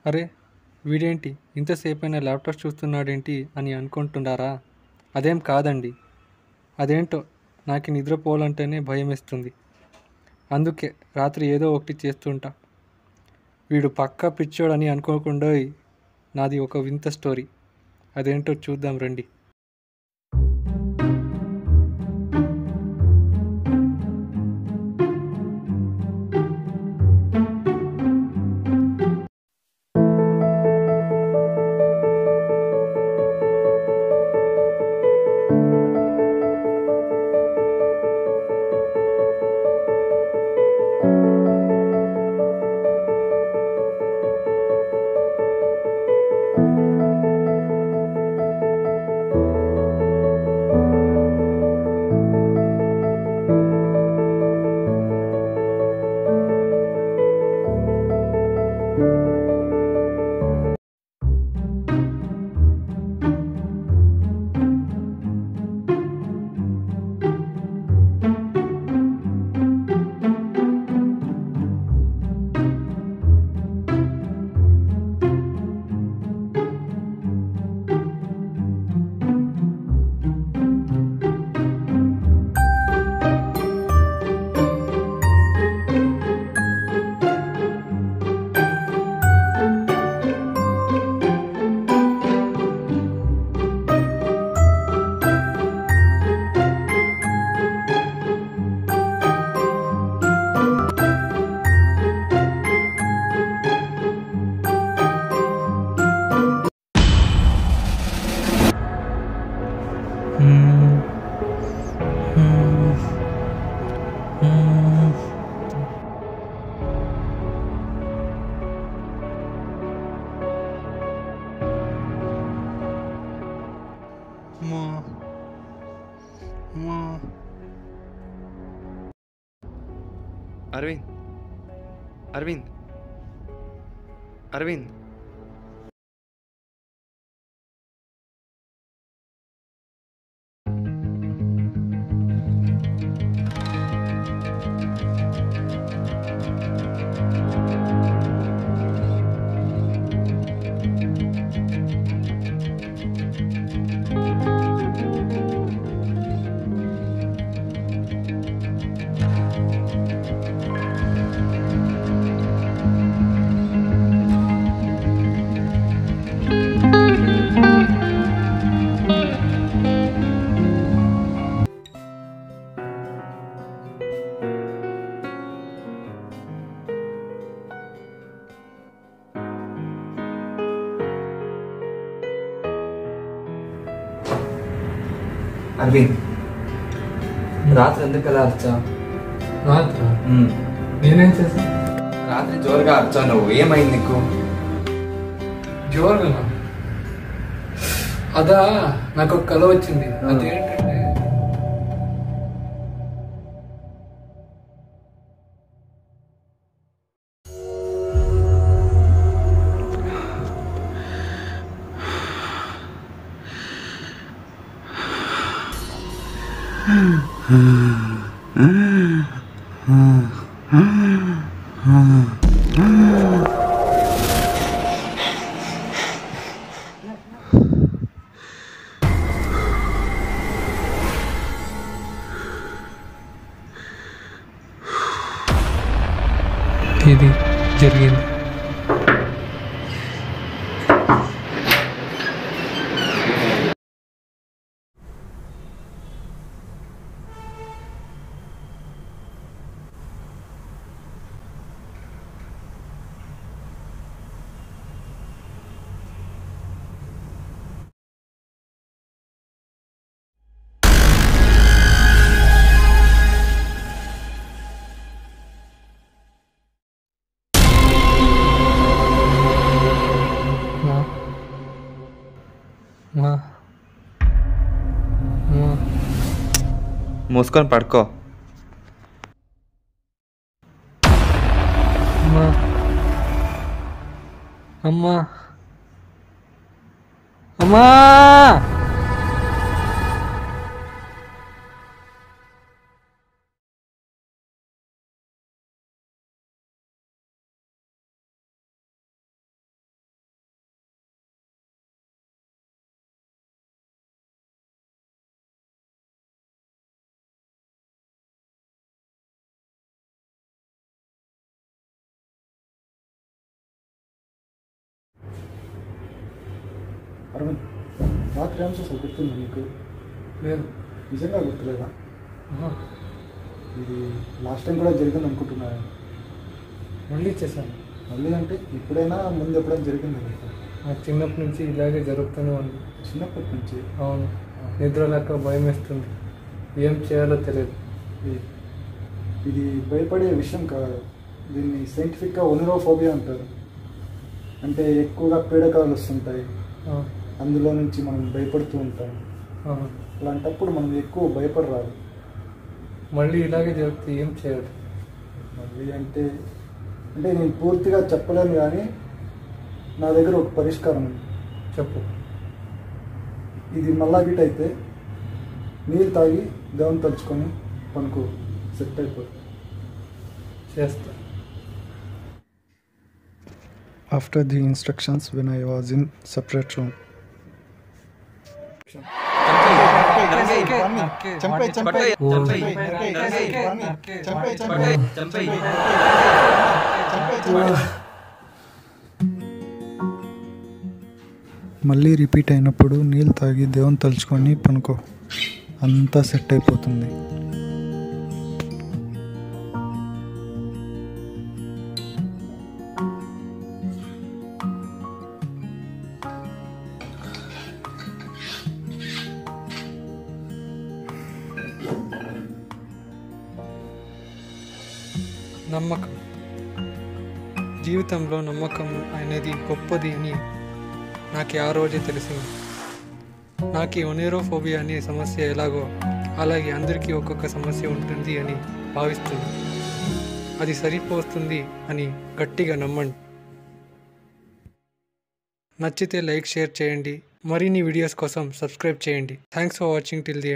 అరే, వీడేంటి ఇంతసేపైనా ల్యాప్టాప్ చూస్తున్నాడేంటి అని అనుకుంటున్నారా? అదేం కాదండి. అదేంటో నాకు నిద్రపోవాలంటేనే భయమేస్తుంది. అందుకే రాత్రి ఏదో ఒకటి చేస్తుంటా. వీడు పక్కా పిచ్చోడని అనుకోకుండాయ్. నాది ఒక వింత స్టోరీ. అదేంటో చూద్దాం రండి. అరవింద్, అరవింద్, అరవింద్. అరవింద్, రాత్రి ఎందుకు అలా అరిచావు? రాత్రా? నేనేం చేశాను? రాత్రి జోరుగా అరిచావు నువ్వు. ఏమైంది నీకు? జోరుగా? అదా, నాకు ఒక కల వచ్చింది. అదేంటంటే ఇది జరిగింది. మూసుకొని పడుకో. అమ్మా, అమ్మా, అమ్మా. అరవింద్, రాత్రి ఏం అసలు గుర్తుందా నీకు? లేదు. నిజంగా గుర్తులేదా? ఆహా. ఇది లాస్ట్ టైం కూడా జరిగింది అనుకుంటున్నాను. మళ్ళీ చేశాను. మళ్ళీ అంటే ఇప్పుడైనా ముందు ఎప్పుడైనా జరిగింది నీకు? నాకు చిన్నప్పటి నుంచి ఇలాగే జరుగుతూనే ఉంది. చిన్నప్పటి నుంచి? అవును. నిద్ర లేక భయం వేస్తుంది, ఏం చేయాలో తెలియదు. ఇది భయపడే విషయం కాదు. దీన్ని సైంటిఫిక్గా ఒనిరోఫోబియా అంటారు. అంటే ఎక్కువగా పీడకలు వస్తుంటాయి, అందులో నుంచి మనం భయపడుతూ ఉంటాం. అలాంటప్పుడు మనం ఎక్కువ భయపడరాదు. మళ్ళీ ఇలాగే జరిగితే ఏం చేయాలి? మళ్ళీ అంటే అంటే నేను పూర్తిగా చెప్పలేను, కానీ నా దగ్గర ఒక పరిష్కారం ఉంది. చెప్పు. ఇది మళ్ళా గిట్ అయితే నీళ్ళు తాగి దేవుని తలుచుకొని పనుకో, సెట్ అయిపోతుంది. చేస్తా. After the instructions, when I was in separate room. మళ్ళీ రిపీట్ అయినప్పుడు నీళ్ళు తాగి దేవుని తలుచుకొని పనుకో, అంతా సెట్ అయిపోతుంది. నమ్మకం. జీవితంలో నమ్మకం అనేది గొప్పది అని నాకు ఆ రోజే తెలిసింది. నాకు ఈ ఒనిరోఫోబియా అనే సమస్య ఎలాగో అలాగే అందరికీ ఒక్కొక్క సమస్య ఉంటుంది అని భావిస్తుంది. అది సరిపోతుంది అని గట్టిగా నమ్మండి. నచ్చితే లైక్, షేర్ చేయండి. మరిన్ని వీడియోస్ కోసం సబ్స్క్రైబ్ చేయండి. Thanks for watching till the end.